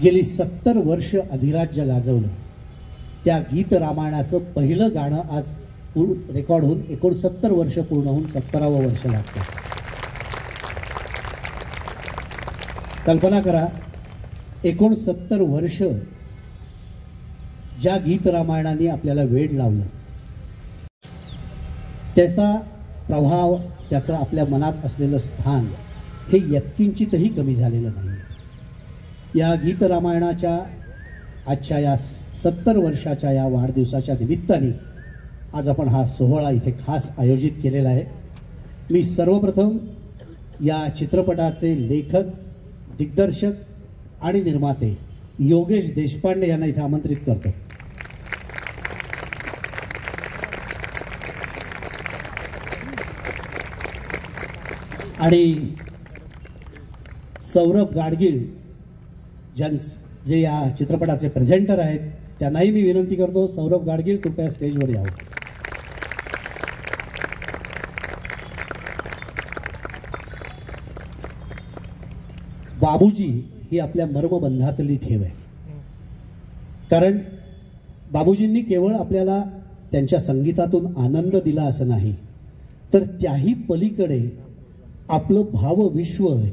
गेली 70 वर्ष अधिराज्य गाजवलं, त्या गीत रामायणाचं पहिलं गाणं आज रेकॉर्ड होऊन 69 वर्ष पूर्ण होऊन 70वं वर्ष लागतं. कल्पना करा, 69 वर्ष ज्या गीत रामायणाने आपल्याला वेड लावलं, त्याचा प्रभाव, त्याचं आपल्या मनात असलेलं स्थान हे यत्किंचितही कमी झालेलं नाही. या गीत रामायणाच्या आजच्या या 70 वर्षाच्या या वाढदिवसाच्या निमित्ताने आज आपण हा सोहळा इथे खास आयोजित केलेला आहे. मी सर्वप्रथम या चित्रपटाचे लेखक, दिग्दर्शक आणि निर्माते योगेश देशपांडे यांना इथे आमंत्रित करतो. आणि सौरभ गाडगीळ जे या चित्रपटाचे प्रेझेंटर आहेत त्यांनाही मी विनंती करतो, सौरभ गाडगीळ कृपया स्टेजवर यावं. बाबूजी ही आपल्या मर्मबंधातली ठेव आहे. कारण बाबूजींनी केवळ आपल्याला त्यांच्या संगीतातून आनंद दिला असं नाही, तर त्याही पलीकडे आपलं भावविश्व आहे.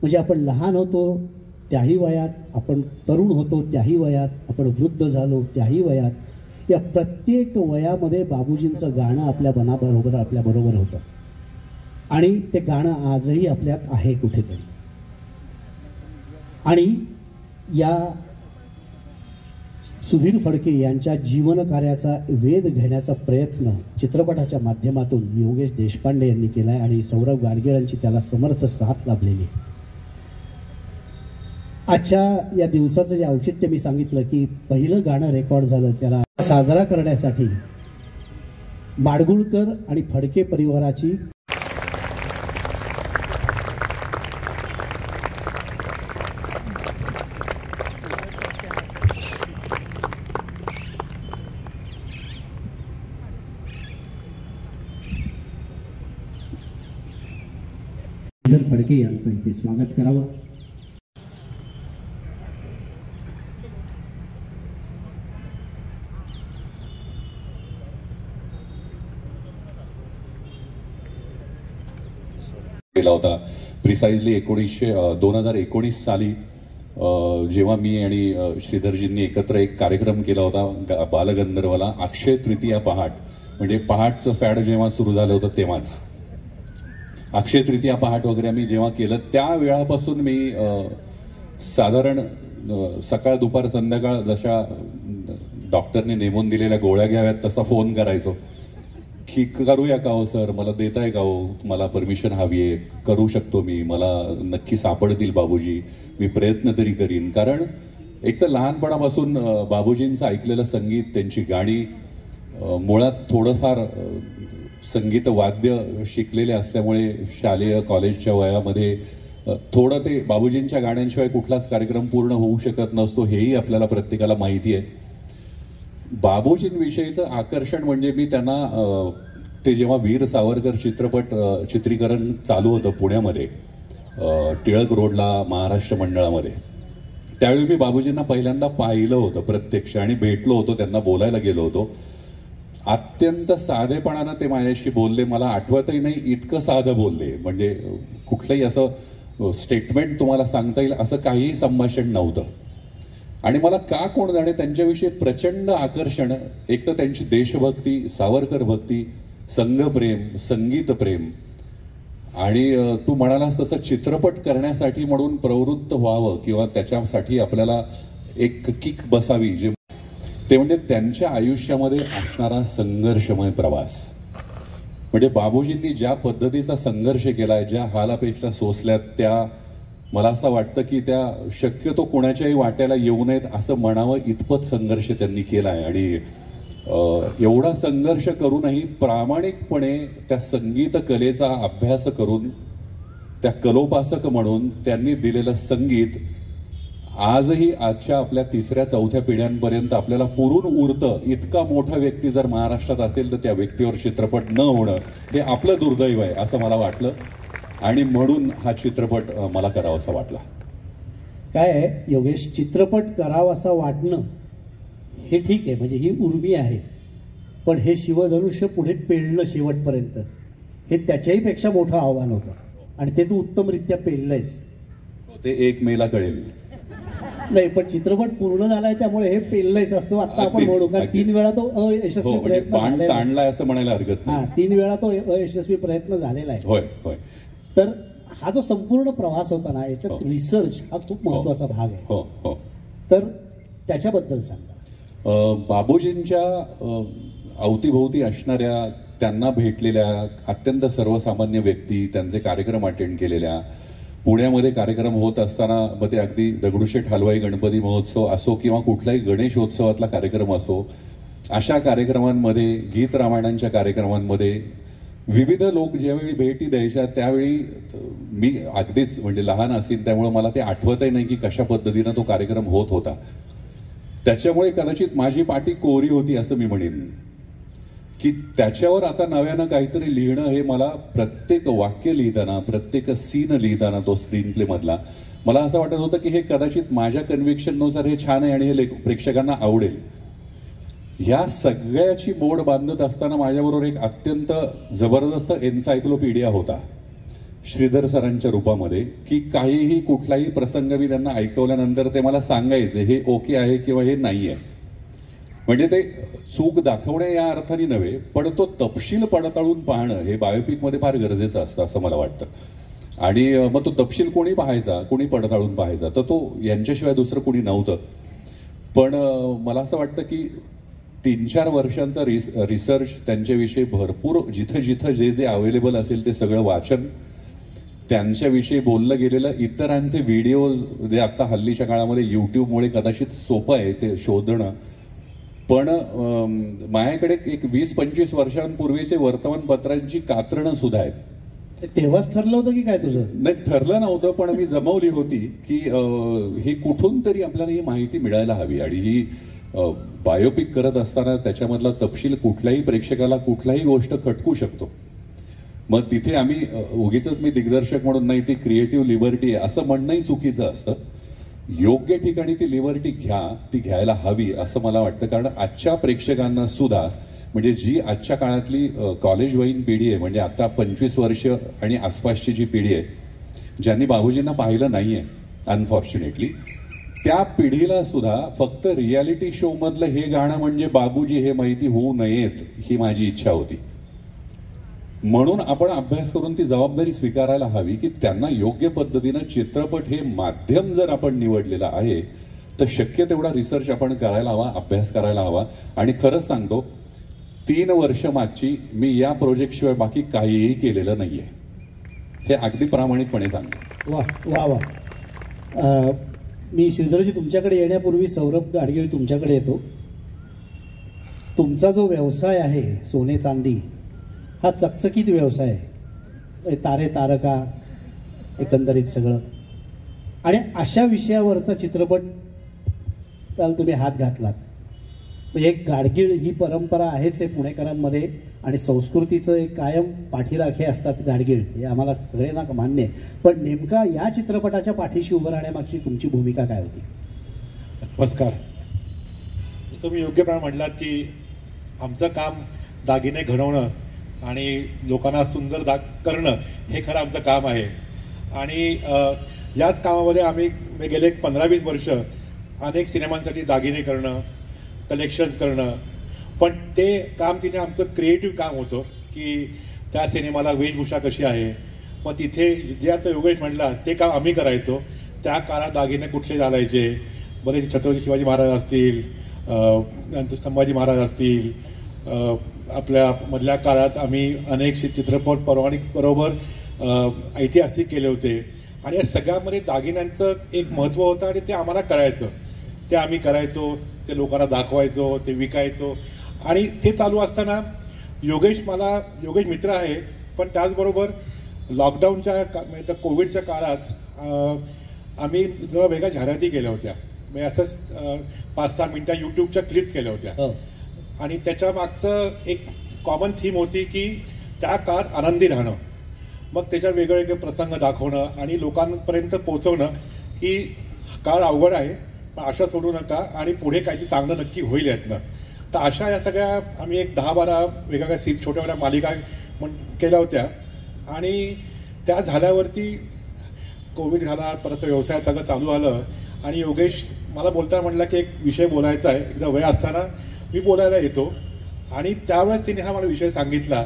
म्हणजे आपण लहान होतो त्याही वयात, आपण तरुण होतो त्याही वयात, आपण वृद्ध झालो त्याही वयात, या प्रत्येक वयामध्ये बाबूजींचं गाणं आपल्या आपल्याबरोबर होतं. आणि ते गाणं आजही आपल्यात आहे कुठेतरी. आणि या सुधीर फडके यांच्या जीवन कार्याचा वेध घेण्याचा प्रयत्न चित्रपटाच्या माध्यमातून योगेश देशपांडे यांनी केला आहे आणि सौरभ गाडगीळांची त्याला समर्थ साथ लाभलेली. आजच्या या दिवसाचं जे औचित्य मी सांगितलं की पहिलं गाणं रेकॉर्ड झालं, त्याला साजरा करण्यासाठी माडगुळकर आणि फडके परिवाराची फडके यांचं इथे स्वागत करावं. केला होता प्रिसाइजली 2019 साली, जेव्हा मी आणि श्रीधरजींनी एकत्र एक कार्यक्रम केला होता बालगंधर्वला. अक्षय तृतीया पहाट, म्हणजे पहाटचं फॅड जेव्हा सुरू झालं होतं तेव्हाच अक्षय तृतीया पहाट वगैरे आम्ही जेव्हा केलं, त्या वेळापासून मी साधारण सकाळ दुपार संध्याकाळ जशा डॉक्टरने नेमून दिलेल्या गोळ्या घ्याव्यात तसा फोन करायचो की करूया का हो सर, मला देताय का हो, मला परमिशन हवी आहे, करू शकतो मी, मला नक्की सापडतील बाबूजी, मी प्रयत्न तरी करीन. कारण एक तर लहानपणापासून बाबूजींचं ऐकलेलं संगीत, त्यांची गाणी, मुळात थोडंफार संगीत वाद्य शिकलेले असल्यामुळे शालेय कॉलेजच्या वयामध्ये थोडं ते बाबूजींच्या गाण्यांशिवाय कुठलाच कार्यक्रम पूर्ण होऊ शकत नसतो, हेही आपल्याला प्रत्येकाला माहिती आहे. बाबूजींविषयीचं आकर्षण म्हणजे मी त्यांना ते जेव्हा वीर सावरकर चित्रपट चित्रीकरण चालू होतं पुण्यामध्ये टिळक रोडला महाराष्ट्र मंडळामध्ये, त्यावेळी मी बाबूजींना पहिल्यांदा पाहिलं होतं प्रत्यक्ष आणि भेटलो होतो, त्यांना बोलायला गेलो होतो. अत्यंत साधेपणानं ते माझ्याशी बोलले, मला आठवतही नाही इतकं साधं बोलले. म्हणजे कुठलंही असं स्टेटमेंट तुम्हाला सांगता येईल असं काहीही संभाषण नव्हतं. आणि मला का कोण जाणे त्यांच्याविषयी प्रचंड आकर्षण, एक तर त्यांची देशभक्ती, सावरकर भक्ती, संघप्रेम, संगीत प्रेम, आणि तू म्हणालास तसं चित्रपट करण्यासाठी म्हणून प्रवृत्त व्हावं किंवा त्याच्यासाठी आपल्याला एक किक बसावी, जे ते म्हणजे त्यांच्या आयुष्यामध्ये असणारा संघर्षमय प्रवास. म्हणजे बाबूजींनी ज्या पद्धतीचा संघर्ष केलाय, ज्या हालापेक्षा सोसल्यात, त्या मला असं वाटतं की त्या शक्यतो कोणाच्याही वाट्याला येऊ नयेत असं म्हणावं इतपत संघर्ष त्यांनी केलाय. आणि एवढा संघर्ष करूनही प्रामाणिकपणे त्या संगीत कलेचा अभ्यास करून, त्या कलोपासक म्हणून त्यांनी दिलेलं संगीत आजही आजच्या आपल्या 3ऱ्या-4थ्या पिढ्यांपर्यंत आपल्याला पुरून उरतं. इतका मोठा व्यक्ती जर महाराष्ट्रात असेल तर त्या व्यक्तीवर चित्रपट न होणं हे आपलं दुर्दैव आहे असं मला वाटलं, आणि म्हणून हा चित्रपट मला करावासा वाटला. काय आहे योगेश, चित्रपट करावासा वाटणं हे ठीक आहे, म्हणजे ही उर्मी आहे, पण हे शिवधनुष्य पुढे पेलणं शेवटपर्यंत हे त्याच्याही पेक्षा मोठं आव्हान होतं आणि ते तू उत्तमरित्या पेललंयस. ते 1 मेला कळेल. नाही, पण चित्रपट पूर्ण झालाय त्यामुळे हे पेललंयस असं आता आपण म्हणू, कारण 3 वेळा तो अयशस्वी प्रयत्न झालेला ताणलाय असं म्हणायला हरकत नाही. 3 वेळा तो अयशस्वी प्रयत्न झालेला आहे. होय होय. तर हा जो संपूर्ण प्रवास होता ना, याच्यात रिसर्च हा खूप महत्वाचा भाग आहे. हो हो. तर त्याच्याबद्दल सांगा. बाबूजींच्या अवतीभोवती असणाऱ्या, त्यांना भेटलेल्या अत्यंत सर्वसामान्य व्यक्ती, त्यांचे कार्यक्रम अटेंड केलेल्या, पुण्यामध्ये कार्यक्रम होत असताना मग ते अगदी दगडूशेठ हलवाई गणपती महोत्सव असो किंवा कुठलाही गणेशोत्सवातला कार्यक्रम असो, अशा कार्यक्रमांमध्ये, गीत रामायणांच्या कार्यक्रमांमध्ये विविध लोक ज्यावेळी भेटी द्यायच्या त्यावेळी मी अगदीच म्हणजे लहान असेल, त्यामुळे मला ते आठवतही नाही की कशा पद्धतीनं तो कार्यक्रम होत होता. त्याच्यामुळे कदाचित माझी पाटी कोरी होती असं मी म्हणेन, की त्याच्यावर आता नव्यानं काहीतरी लिहिणं हे मला प्रत्येक वाक्य लिहिताना, प्रत्येक सीन लिहिताना तो स्क्रीन प्ले मधला मला असं वाटत होतं की हे कदाचित माझ्या कन्व्हिक्शननुसार हे छान आहे आणि हे प्रेक्षकांना आवडेल. ह्या सगळ्याची मोड बांधत असताना माझ्याबरोबर एक अत्यंत जबरदस्त एन्सायक्लोपीडिया होता श्रीधर सरांच्या रूपामध्ये, की काहीही कुठलाही प्रसंग मी त्यांना ऐकवल्यानंतर ते मला सांगायचे हे ओके आहे किंवा हे नाही आहे. म्हणजे ते चूक दाखवण्या या अर्थाने नव्हे, पण तो तपशील पडताळून पाहणं हे बायोपिकमध्ये फार गरजेचं असतं असं मला वाटतं. आणि मग तो तपशील कोणी पाहायचा, कोणी पडताळून पाहायचा, तर तो यांच्याशिवाय दुसरं कोणी नव्हतं. पण मला असं वाटतं की 3-4 वर्षांचा रिसर्च, त्यांच्याविषयी भरपूर जिथं जिथं जे जे अवेलेबल असेल ते सगळं वाचन, त्यांच्याविषयी बोललं गेलेलं इतरांचे व्हिडिओज जे आता हल्लीच्या काळामध्ये युट्यूबमुळे कदाचित सोपं आहे ते शोधणं, पण माझ्याकडे एक 20-25 वर्षांपूर्वीचे वर्तमानपत्रांची कात्रणं सुद्धा आहेत. तेव्हाच ठरलं होतं की काय तुझं? नाही, ठरलं नव्हतं, पण मी जमवली होती की ही कुठून तरी आपल्याला ही माहिती मिळायला हवी. आणि ही बायोपिक करत असताना त्याच्यामधला तपशील कुठल्याही प्रेक्षकाला कुठलाही गोष्ट खटकू शकतो. मग तिथे आम्ही उगीच मी दिग्दर्शक म्हणून नाही, ती क्रिएटिव्ह लिबर्टी आहे असं म्हणणंही चुकीचं असतं. योग्य ठिकाणी ती लिबर्टी ती घ्यायला हवी असं मला वाटतं. कारण आजच्या प्रेक्षकांना सुद्धा, म्हणजे जी आजच्या काळातली कॉलेज वयीन पिढी आहे, म्हणजे आता 25 वर्ष आणि आसपासची जी पिढी आहे, ज्यांनी बाबूजींना पाहिलं नाहीये अनफॉर्च्युनेटली, त्या पिढीला सुद्धा फक्त रियालिटी शो मधलं हे गाणं म्हणजे बाबूजी हे माहिती होऊ नयेत ही माझी इच्छा होती. म्हणून आपण अभ्यास करून ती जबाबदारी स्वीकारायला हवी की त्यांना योग्य पद्धतीनं चित्रपट हे माध्यम जर आपण निवडलेलं आहे तर शक्य तेवढा रिसर्च आपण करायला हवा, अभ्यास करायला हवा. आणि खरंच सांगतो, 3 वर्ष मागची मी या प्रोजेक्टशिवाय बाकी काहीही केलेलं नाहीये, हे अगदी प्रामाणिकपणे सांगतो. वा वा वा. मी श्रीधरजी तुमच्याकडे येण्यापूर्वी सौरभ गाडगीळ तुमच्याकडे येतो. तुमचा जो व्यवसाय आहे सोने चांदी, हा चकचकीत व्यवसाय आहे, तारे तारका एकंदरीत सगळं, आणि अशा विषयावरचा चित्रपट त्याला तुम्ही हात घातलात. म्हणजे एक गाडगीळ ही परंपरा आहेच आहे पुणेकरांमध्ये, आणि संस्कृतीचं एक कायम पाठीराखे असतात गाडगीळ, हे आम्हाला सगळे ना मान्य आहे. पण नेमका या चित्रपटाच्या पाठीशी उभं राहण्यामागची तुमची भूमिका काय होती? नमस्कार. तुम्ही योग्य प्रमाणे म्हटलात की आमचं काम दागिने घडवणं आणि लोकांना सुंदर करणं हे खरं आमचं काम आहे. आणि याच कामामध्ये आम्ही गेले 15-20 वर्ष अनेक सिनेमांसाठी दागिने करणं, कलेक्शन्स करणं, पण ते काम तिथे आमचं क्रिएटिव्ह काम होतं की त्या सिनेमाला वेशभूषा कशी आहे, मग तिथे जे आता योगेश म्हटला ते काम आम्ही करायचो. त्या काळात दागिने कुठले घालायचे, बरे छत्रपती शिवाजी महाराज असतील, नंतर संभाजी महाराज असतील, आपल्या मधल्या काळात आम्ही अनेक चित्रपट बरोबर ऐतिहासिक केले होते. आणि या सगळ्यामध्ये दागिन्यांचं एक महत्त्व होतं आणि ते आम्हाला कळायचं, ते आम्ही करायचो, ते लोकांना दाखवायचो, ते विकायचो. आणि ते चालू असताना योगेश मित्र आहे, पण त्याचबरोबर लॉकडाऊनच्या कोविडच्या काळात आम्ही जरा वेगळ्या जाहिराती केल्या होत्या, म्हणजे असंच 5-6 मिनिटं यूट्यूबच्या क्लिप्स केल्या होत्या. आणि त्याच्या मागचं एक कॉमन थीम होती की त्या काळात आनंदी राहणं, मग त्याच्यात वेगवेगळे प्रसंग दाखवणं आणि लोकांपर्यंत पोहोचवणं की काळ अवघड आहे, पण आशा सोडू नका आणि पुढे काहीतरी चांगलं नक्की होईल यातनं. तर अशा या सगळ्या आम्ही एक 10-12 वेगवेगळ्या छोट्या छोट्या मालिका केल्या होत्या आणि त्या झाल्यावरती कोविड झाला, परत व्यवसाय सगळं चालू आलं आणि योगेश मला बोलताना म्हटलं की एक विषय बोलायचा आहे, एकदा वेळ असताना मी बोलायला येतो. आणि त्यावेळेस तिने हा मला विषय सांगितला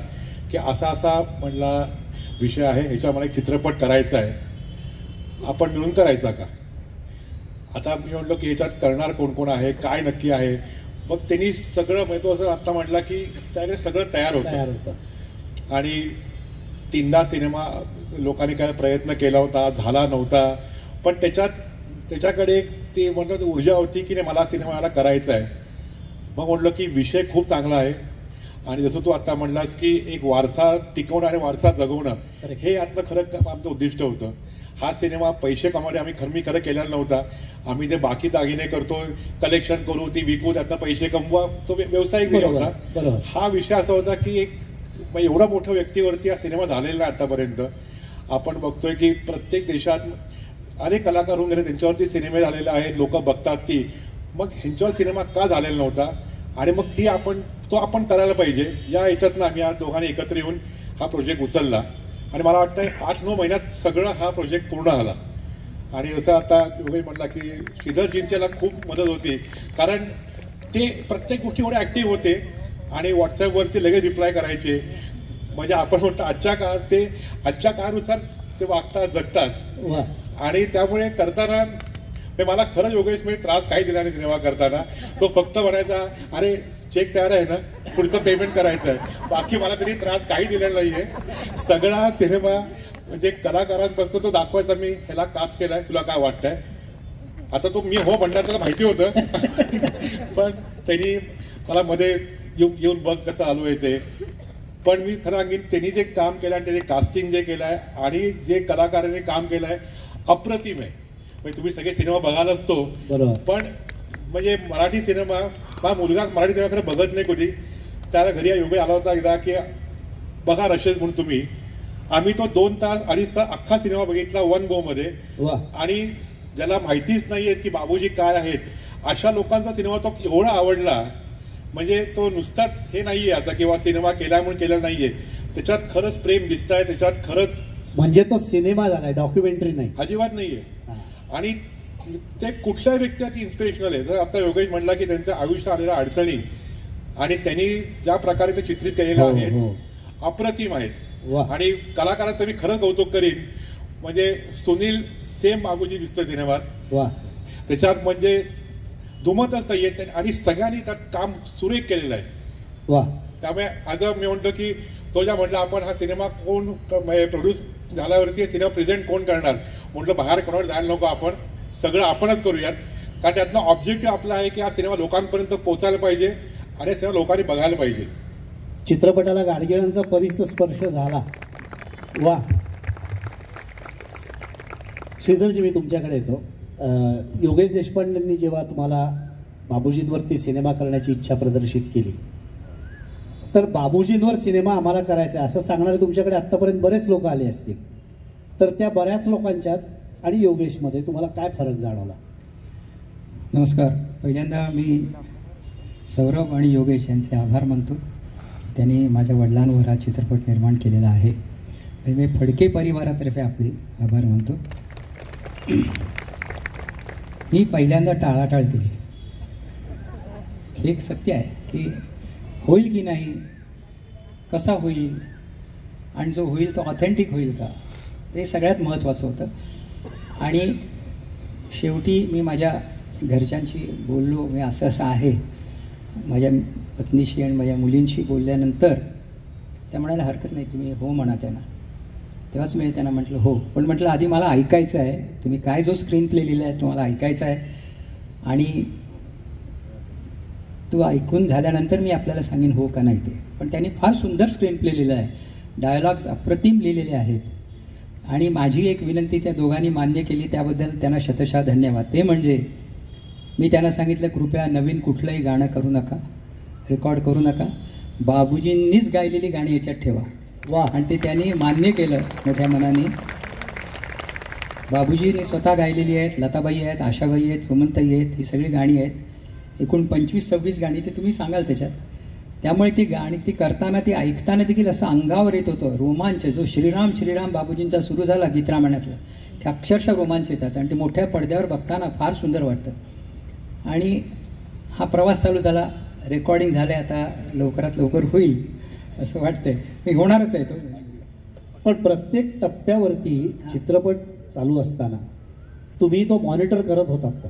की असा असा म्हटला विषय आहे, ह्याच्यावर मला एक चित्रपट करायचा आहे, आपण मिळून करायचा का. आता मी म्हटलं की ह्याच्यात करणार कोण कोण आहे, काय नक्की आहे. मग त्यांनी सगळं म्हणजे तो असं आत्ता म्हटला की त्याकडे सगळं तयार होतं आणि 3दा सिनेमा लोकांनी काय प्रयत्न केला होता, झाला नव्हता, पण त्याच्याकडे ती म्हणतात ऊर्जा होती की नाही मला सिनेमाला करायचा आहे. मग म्हटलं की विषय खूप चांगला आहे आणि जसं तू आता म्हणलास की एक वारसा टिकवणं आणि वारसा जगवणं हे यातनं खरं आमचं उद्दिष्ट होतं. हा सिनेमा पैसे कमावणे आम्ही खरं केलेला नव्हता. आम्ही जे बाकी दागिने करतो, कलेक्शन करू, ती विकू, त्यातनं पैसे कमवा, तो व्यावसायिक विषय होता. हा विषय असा होता की एक एवढा मोठ्या व्यक्तीवरती हा सिनेमा झालेला नाही आतापर्यंत. आपण बघतोय की प्रत्येक देशात अनेक कलाकार होऊन गेले, त्यांच्यावरती सिनेमे झालेले आहेत, लोक बघतात ती. मग ह्यांच्यावर सिनेमा का झालेला नव्हता आणि मग तो आपण करायला पाहिजे. या ह्याच्यातनं आम्ही या दोघांनी एकत्र येऊन हा प्रोजेक्ट उचलला आणि मला वाटतं 8-9 महिन्यात सगळं हा प्रोजेक्ट पूर्ण झाला. आणि जसं आता योगेश म्हटला की श्रीधरजींच्याला खूप मदत होती, कारण ते प्रत्येक गोष्टीमध्ये ॲक्टिव्ह होते आणि व्हॉट्सॲपवरती लगेच रिप्लाय करायचे. म्हणजे आपण म्हणतो आजच्या काळानुसार ते वागतात, जगतात. आणि त्यामुळे करताना मला खरंच योगेश म्हणजे त्रास काही दिला नाही सिनेमा करताना. तो फक्त म्हणायचा अरे चेक तयार आहे ना, पुढचं पेमेंट करायचं आहे, बाकी मला तरी त्रास काही दिलेला नाहीये. सगळा सिनेमा म्हणजे कलाकारांपासून तो दाखवायचा, मी ह्याला कास्ट केलाय, तुला काय वाटतंय. आता तो मी हो म्हणणार त्याला माहिती होतं पण त्यांनी मला मध्ये येऊन बघ कसं आलो आहे ते. पण मी खरं सांगेन त्यांनी जे काम केलं आणि त्यांनी कास्टिंग जे केलं आहे आणि जे कलाकारांनी काम केलं आहे अप्रतिम आहे. म्हणजे तुम्ही सगळे सिनेमा बघायला असतो, पण म्हणजे मराठी सिनेमा, माझा मुलगा मराठी सिनेमा खरं बघत नाही कधी. त्याला घरी योगेश आला होता एकदा की बघा रशेस म्हणून तुम्ही. आम्ही तो 2 तास 2.5 तास अख्खा सिनेमा बघितला 1 गो मध्ये. आणि ज्याला माहितीच नाहीये की बाबूजी काय आहेत, अशा लोकांचा सिनेमा तो एवढा आवडला. म्हणजे तो नुसताच हे नाहीये असा किंवा सिनेमा केला म्हणून केला नाहीये, त्याच्यात खरंच प्रेम दिसतंय, त्याच्यात खरंच म्हणजे तो सिनेमा झालाय, डॉक्युमेंटरी नाही, अजिबात नाहीये. आणि ते कुठल्याही व्यक्ती इन्स्पिरेशनल आहे. जर आता योगेश म्हटला की त्यांच्या आयुष्यात आलेल्या अडचणी आणि त्यांनी ज्या प्रकारे ते चित्रित केलेलं आहेत अप्रतिम आहेत. आणि कलाकारांचं मी खरंच कौतुक करीन. म्हणजे सुनील सेम बाबूजी दिसतोय सिनेमात, त्याच्यात म्हणजे दुमतच नाहीये आणि सगळ्यांनी त्यात काम सुरेख केलेलं आहे. त्यामुळे आज मी म्हणतो की तो ज्या म्हटलं आपण हा सिनेमा कोण प्रोड्यूस झाल्यावरती सिनेमा प्रेझेंट कोण करणार, म्हटलं बाहेर कोणावर जायला नको, आपण सगळं आपणच करूयात. कारण त्यातनं ऑब्जेक्टिव्ह आपला आहे की हा सिनेमा लोकांपर्यंत पोहोचायला पाहिजे आणि सिनेमा लोकांनी बघायला पाहिजे. चित्रपटाला गाडगिळांचा परिस्पर्श झाला. वा श्रीधरजी, मी तुमच्याकडे येतो. योगेश देशपांडेंनी जेव्हा तुम्हाला बाबूजींवरती सिनेमा करण्याची इच्छा प्रदर्शित केली, तर बाबूजींवर सिनेमा आम्हाला करायचा आहे असं सांगणारे तुमच्याकडे आत्तापर्यंत बरेच लोक आले असतील, तर त्या बऱ्याच लोकांच्यात आणि योगेशमध्ये तुम्हाला काय फरक जाणवला? नमस्कार. पहिल्यांदा मी सौरभ आणि योगेश यांचे आभार मानतो. त्यांनी माझ्या वडिलांवर हा चित्रपट निर्माण केलेला आहे. मी फडके परिवारातर्फे आपले आभार मानतो. मी पहिल्यांदा टाळाटाळ केली. हे एक सत्य आहे की होईल की नाही, कसा होईल आणि जो होईल तो ऑथेंटिक होईल का, ते सगळ्यात महत्त्वाचं होतं. आणि शेवटी मी माझ्या घरच्यांशी बोललो, मी असं असं आहे. माझ्या पत्नीशी आणि माझ्या मुलींशी बोलल्यानंतर त्या म्हणायला हरकत नाही, तुम्ही हो म्हणा त्यांना. तेव्हाच मी त्यांना म्हटलं हो, पण म्हटलं आधी मला ऐकायचं आहे, तुम्ही काय जो स्क्रीन प्ले लिहिला आहे तो मला ऐकायचा आहे आणि तो ऐकून झाल्यानंतर मी आपल्याला सांगेन हो का नाही ते. पण त्यांनी फार सुंदर स्क्रीन प्ले लिहिला आहे, डायलॉग्स अप्रतिम लिहिलेले आहेत. आणि माझी एक विनंती त्या दोघांनी मान्य केली, त्याबद्दल त्यांना शतशः धन्यवाद. ते म्हणजे मी त्यांना सांगितलं कृपया नवीन कुठलंही गाणं करू नका, रेकॉर्ड करू नका, बाबूजींनीच गायलेली गाणी याच्यात ठेवा. आणि ते त्यांनी मान्य केलं मोठ्या मनाने. बाबूजीने स्वतः गायलेली आहेत, लताबाई आहेत, आशाबाई आहेत, सुमनताई आहेत, ही सगळी गाणी आहेत. एकूण 25-26 गाणी ते तुम्ही सांगाल त्याच्यात. त्यामुळे ती गाणी ती करताना ती ऐकताना देखील असं अंगावर येत होतं रोमांच. जो श्रीराम श्रीराम बाबूजींचा सुरू झाला गीत रामायणातला, ते अक्षरशः रोमांच येतात आणि ते मोठ्या पडद्यावर बघताना फार सुंदर वाटतं. आणि हा प्रवास चालू झाला, रेकॉर्डिंग झालं, आता लवकरात लवकर होईल असं वाटतंय. हे होणारच आहे तो. पण प्रत्येक टप्प्यावरती चित्रपट चालू असताना तुम्ही तो मॉनिटर करत होतात का?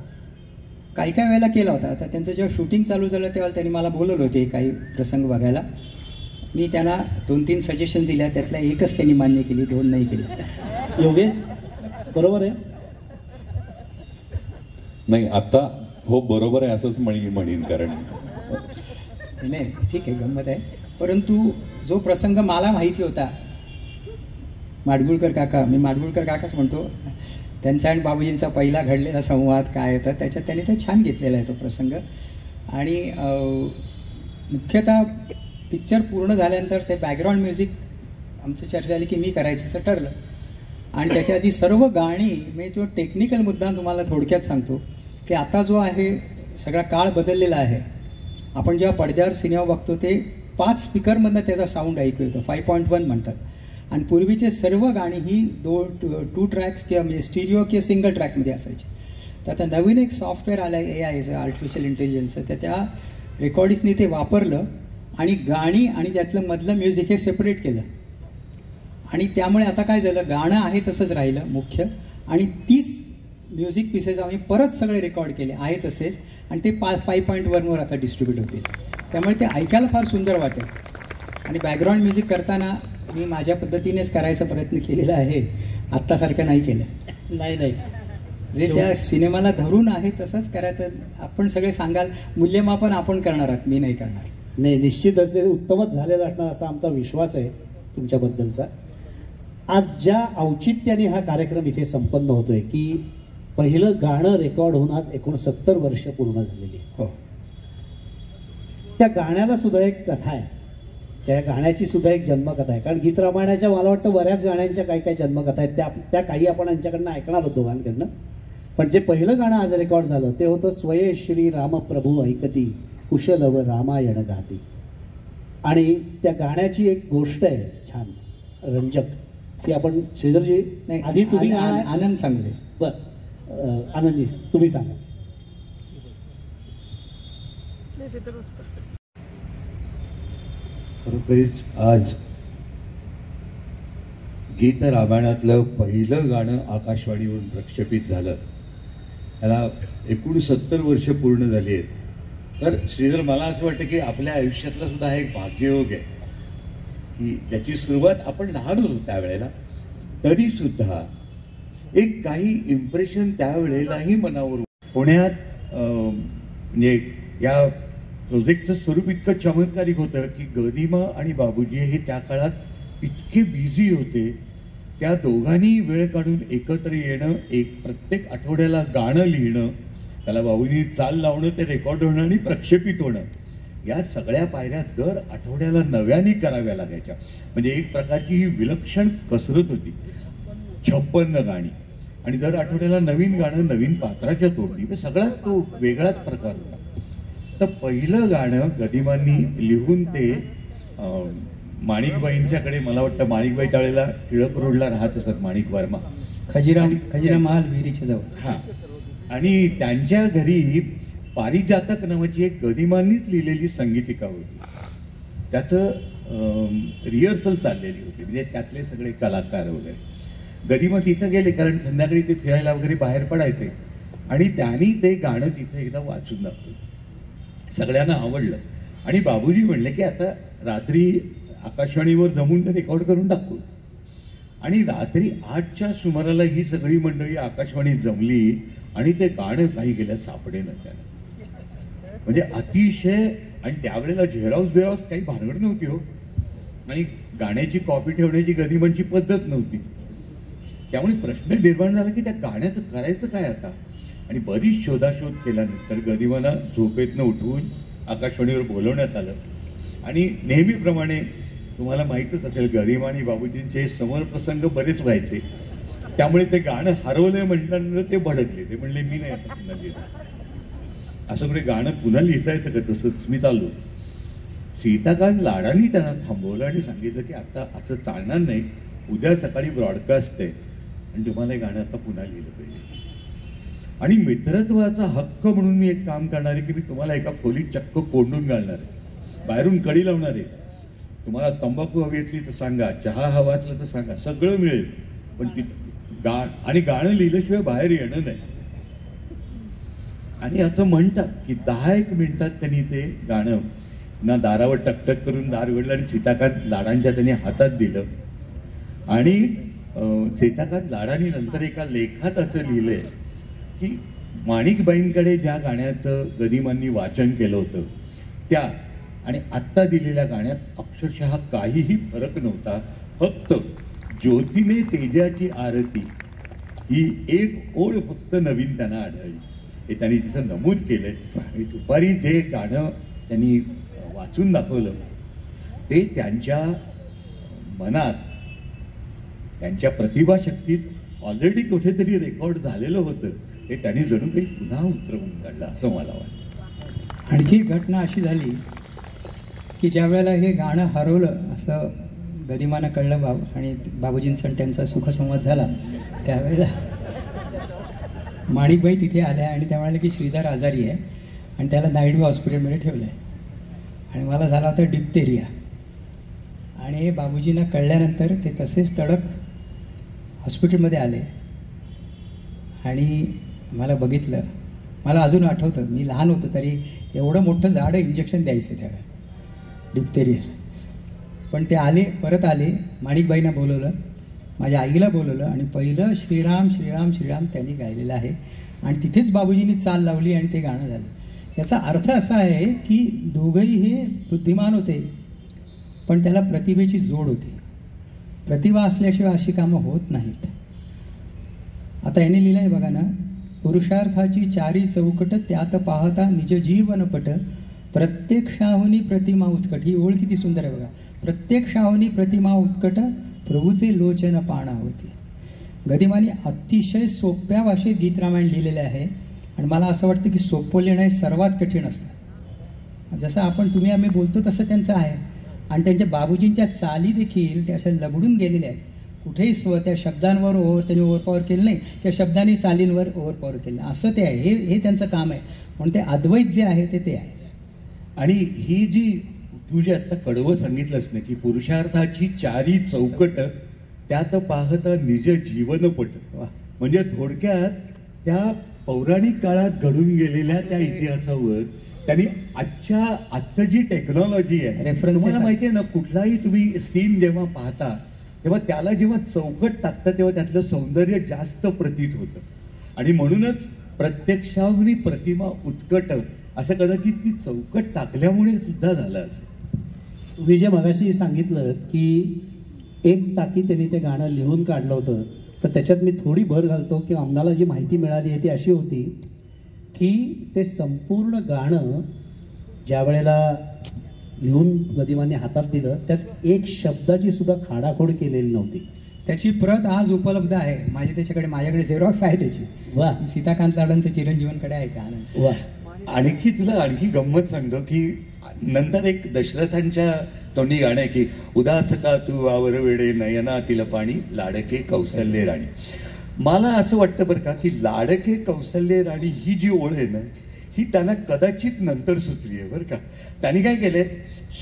काही काही वेळेला केला होता. आता त्यांचं जेव्हा शूटिंग चालू झालं तेव्हा त्यांनी मला बोलवलं होते काही प्रसंग बघायला. मी त्यांना 2-3 सजेशन दिल्या, त्यातल्या एकच त्यांनी मान्य केली, 2 नाही केली. योगेश बरोबर आहे? नाही, आता हो बरोबर आहे असंच म्हणीन, कारण नाही ठीक आहे, गंमत आहे. परंतु जो प्रसंग मला माहिती होता, माडगुळकर काका, मी माडगुळकर काकाच म्हणतो, त्यांचा आणि बाबूजींचा पहिला घडलेला संवाद काय होता त्याच्यात त्यांनी तो छान घेतलेला आहे तो प्रसंग. आणि मुख्यतः पिक्चर पूर्ण झाल्यानंतर ते बॅकग्राऊंड म्युझिक आमचं चर्चा झाली की मी करायचं असं ठरलं. आणि त्याच्या आधी सर्व गाणी, मी तो टेक्निकल मुद्दा तुम्हाला थोडक्यात सांगतो की आता जो आहे सगळा काळ बदललेला आहे. आपण जेव्हा पडद्यावर सिनेमा बघतो ते 5 स्पीकरमधनं त्याचा साऊंड ऐकू येतो, 5.1 म्हणतात. आणि पूर्वीचे सर्व गाणी ही 2 ट्रॅक्स किंवा म्हणजे स्टिरिओ किंवा सिंगल ट्रॅकमध्ये असायचे. तर आता नवीन एक सॉफ्टवेअर आलं आहे AI आर्टिफिशियल इंटेलिजन्सचं, तर त्या रेकॉर्डिस्टनी ते वापरलं आणि गाणी आणि त्यातलं मधलं म्युझिक हे सेपरेट केलं. आणि त्यामुळे आता काय झालं, गाणं आहे तसंच राहिलं मुख्य, आणि 30 म्युझिक पीसेस आम्ही परत सगळे रेकॉर्ड केले आहे तसेच, आणि ते 5.1वर आता डिस्ट्रीब्यूट होतील. त्यामुळे ते ऐकायला फार सुंदर वाटेल. आणि बॅकग्राऊंड म्युझिक करताना मी माझ्या पद्धतीनेच करायचा प्रयत्न केलेला आहे, आत्तासारखं नाही केलं. नाही नाही, जे त्या सिनेमाला धरून आहे तसंच करायचं. आपण सगळे सांगाल मूल्यमापन आपण करणार आहात, मी नाही करणार. नाही, निश्चितच ते उत्तमच झालेलं असणार असा आमचा विश्वास आहे तुमच्याबद्दलचा. आज ज्या औचित्याने हा कार्यक्रम इथे संपन्न होतोय की पहिलं गाणं रेकॉर्ड होऊन आज 69 वर्ष पूर्ण झालेली आहे. हो, त्या गाण्याला सुद्धा एक कथा आहे, त्या गाण्याची सुद्धा एक जन्मकथा आहे. कारण गीत रामायणाच्या मला वाटतं बऱ्याच गाण्यांच्या काही काही जन्मकथा आहेत, त्या काही आपण यांच्याकडनं ऐकणार होतो दोघांकडनं. पण जे पहिलं गाणं आज रेकॉर्ड झालं ते होतं स्वये श्री राम प्रभू ऐकती कुशलव रामायण गाती. आणि त्या गाण्याची एक गोष्ट आहे छान रंजक, की आपण श्रीधरजी नाही आधी तुम्ही आनंद सांगले. बरं आनंदजी तुम्ही सांगा. खरोखरीच आज गीत रामायणातलं पहिलं गाणं आकाशवाणीवरून प्रक्षेपित झालं, त्याला 69 वर्ष पूर्ण झाली आहेत. तर श्रीधर, मला असं वाटतं की आपल्या आयुष्यातला सुद्धा हा एक भाग्ययोग आहे की ज्याची सुरुवात आपण लहान होतो त्यावेळेला, तरी सुद्धा एक काही इम्प्रेशन त्यावेळेलाही मनावर. पुण्यात म्हणजे या प्रोजेक्टचं स्वरूप इतकं चमत्कारिक होतं की गदिमा आणि बाबूजी हे त्या काळात इतके बिझी होते, त्या दोघांनी वेळ काढून एकत्र येणं, एक प्रत्येक आठवड्याला गाणं लिहिणं, त्याला बाबूजी चाल लावणं, ते रेकॉर्ड होणं आणि प्रक्षेपित होणं, या सगळ्या पायऱ्या दर आठवड्याला नव्याने कराव्या लागायच्या. म्हणजे एक प्रकारची ही विलक्षण कसरत होती. 56 गाणी आणि दर आठवड्याला नवीन गाणं, नवीन पात्राच्या तोडणी, सगळ्यात तो वेगळाच प्रकार होता. तर पहिलं गाणं गदिमांनी लिहून ते माणिकबाईंच्याकडे, मला वाटतं माणिकबाई त्यावेळेला टिळक रोडला राहत असत, माणिक वर्मा, खजिरा महाल विहिरीच्या जवळ. हां, आणि त्यांच्या घरी पारिजातक नावाची एक गदिमांनीच लिहिलेली संगीतिका होती. त्याचं रिहर्सल चाललेली होती, म्हणजे त्यातले सगळे कलाकार वगैरे. गदिमा तिथं गेले कारण संध्याकाळी ते फिरायला वगैरे बाहेर पडायचे, आणि त्यांनी ते गाणं तिथं एकदा वाचून दाखवलं. सगळ्यांना आवडलं आणि बाबूजी म्हणले की आता रात्री आकाशवाणीवर जमून ते रेकॉर्ड करून दाखवू. आणि रात्री 8च्या सुमाराला ही सगळी मंडळी आकाशवाणीत जमली आणि ते गाणं काही गेल्या सापडेना त्याला. म्हणजे अतिशय, आणि त्यावेळेला झेरॉक्स बिरॉक्स काही भानगड नव्हती हो, आणि गाण्याची कॉपी ठेवण्याची गदिमांची पद्धत नव्हती. त्यामुळे प्रश्न निर्माण झाला की त्या गाण्याचं करायचं काय आता. आणि बरीच शोधाशोध केल्यानंतर गदिमाला झोपेतनं उठवून आकाशवाणीवर बोलवण्यात आलं. आणि नेहमीप्रमाणे तुम्हाला माहीतच असेल, गदिमा आणि बाबूजींचे समरप्रसंग बरेच व्हायचे. त्यामुळे ते गाणं हरवलंय म्हटल्यानंतर ते भडकले. ते म्हणले मी नाही असं पुन्हा लिहिलं. असं कुठे गाणं पुन्हा लिहिता येतं का? तसंच मी चाललो. सीताकांत लाडांनी त्यांना थांबवलं आणि सांगितलं की आता असं चालणार नाही, उद्या सकाळी ब्रॉडकास्ट आहे आणि तुम्हाला हे गाणं आता पुन्हा लिहिलं पाहिजे. आणि मित्रत्वाचा हक्क म्हणून मी एक काम करणार आहे की मी तुम्हाला एका खोलीत चक्क कोंडून घालणार आहे, बाहेरून कडी लावणार आहे. तुम्हाला तंबाखू हवी असली तर सांगा, चहा हवा असला तर सांगा, सगळं मिळेल. पण ती आणि गाणं लिहिल्याशिवाय बाहेर येणं नाही. आणि असं म्हणतात की 10-1 मिनिटात त्यांनी ते गाणं ना दारावर टकटक करून दार उघडलं आणि सीताकांत लाडांच्या त्यांनी हातात दिलं. आणि सीताकांत लाडांनी नंतर एका लेखात असं लिहिलंय की माणिकबाईंकडे ज्या गाण्याचं गदिमांनी वाचन केलं होतं त्या आणि आत्ता दिलेल्या गाण्यात अक्षरशः काहीही फरक नव्हता. फक्त ज्योतीने तेजाची आरती ही एक ओळ फक्त नवीन त्यांना आढळली. हे त्यांनी तिथं नमूद केलंय. दुपारी जे गाणं त्यांनी वाचून दाखवलं ते त्यांच्या मनात, त्यांच्या प्रतिभाशक्तीत ऑलरेडी कुठेतरी रेकॉर्ड झालेलं होतं. हे त्यांनी जणू काही पुन्हा उतरवून काढलं असं मला वाटतं. आणखी घटना अशी झाली की ज्या वेळेला हे गाणं हरवलं असं गदिमांना कळलं आणि बाबूजींचा त्यांचा सुखसंवाद झाला, त्यावेळेला माणिकबाई तिथे आल्या आणि त्या म्हणाल्या की श्रीधर आजारी आहे आणि त्याला नायडू हॉस्पिटलमध्ये ठेवलं आहे आणि मला झाला होता डिप्थेरिया. आणि हे बाबूजींना कळल्यानंतर ते तसेच तडक हॉस्पिटलमध्ये आले आणि मला बघितलं. मला अजून आठवतं, मी लहान होतो तरी एवढं मोठं जाडं इंजेक्शन द्यायचं त्यावेळेला डिप्थेरिया. पण ते आले, परत आले, माणिकबाईंना बोलवलं, माझ्या आईला बोलवलं आणि पहिलं श्रीराम श्रीराम श्रीराम त्यांनी गायलेलं आहे आणि तिथेच बाबूजींनी चाल लावली आणि ते गाणं झालं. याचा अर्थ असा आहे की दोघंही हे बुद्धिमान होते पण त्याला प्रतिभेची जोड होती. प्रतिभा असल्याशिवाय अशी कामं होत नाहीत. आता याने लिहिलं आहे बघा ना, पुरुषार्थाची चारी चौकट त्यात पाहता निज जीवनपट, प्रत्येक शाहुनी प्रतिमा उत्कट. ही ओळ किती सुंदर आहे बघा. प्रत्येक शाहुनी प्रतिमा उत्कट, प्रभूचे लोचन पाणा होती. गदिमांनी अतिशय सोप्या भाषेत गीत रामायण लिहिलेले आहे आणि मला असं वाटतं की सोपं लिहिणं हे सर्वात कठीण असतं. जसं आपण तुम्ही आम्ही बोलतो तसं त्यांचं आहे. आणि त्यांच्या बाबूजींच्या चाली देखील त्या अशा लगडून गेलेल्या आहेत. कुठेही त्या शब्दांवर त्यांनी ओव्हरपॉवर केलं नाही, त्या शब्दांनी चालींवर ओव्हरपॉवर केलं नाही, असं ते आहे. हे त्यांचं काम आहे. म्हणून ते अद्वैत जे आहे ते आहे. आणि ही जी तू जे आत्ता कडवं सांगितलंस ना की पुरुषार्थाची चारी चौकट त्यात पाहता निज जीवनपट, म्हणजे थोडक्यात त्या पौराणिक काळात घडून गेलेल्या त्या इतिहासावर त्यांनी आजचं जी टेक्नॉलॉजी आहे, रेफरन्स तुम्हाला माहिती आहे ना, कुठलाही तुम्ही सीन जेव्हा पाहता तेव्हा त्याला जेव्हा चौकट टाकता तेव्हा त्यातलं सौंदर्य जास्त प्रतीत होतं. आणि म्हणूनच प्रत्यक्षाहून प्रतिमा उत्कट असं कदाचित ती चौकट टाकल्यामुळे सुद्धा झालं असेल. तुम्ही जे मगाशी सांगितलं की एक टाकी त्यांनी ते गाणं लिहून काढलं होतं, तर त्याच्यात मी थोडी भर घालतो की आम्हाला जी माहिती मिळाली आहे ती अशी होती की ते संपूर्ण गाणं ज्या वेळेला लिहून गदिमांनी हातात दिलं त्यात एक शब्दाची सुद्धा खाडाखोड केलेली नव्हती. त्याची प्रत आज उपलब्ध आहे माझ्याकडे झेरॉक्स आहे त्याची. वा. सीताकांत लाडांचं चिरंजीवांकडे आहे. त्या वा. आणखी गंमत सांगतो की नंतर एक दशरथांच्या तोंडी गाणं आहे की उदास का तू आवर वेडे नयनातील पाणी लाडके कौशल्य राणी. मला असं वाटतं बरं का की लाडके कौशल्य राणी ही जी ओळ आहे ना ही त्यांना कदाचित नंतर सुचली आहे बरं का. त्यांनी काय केलंय,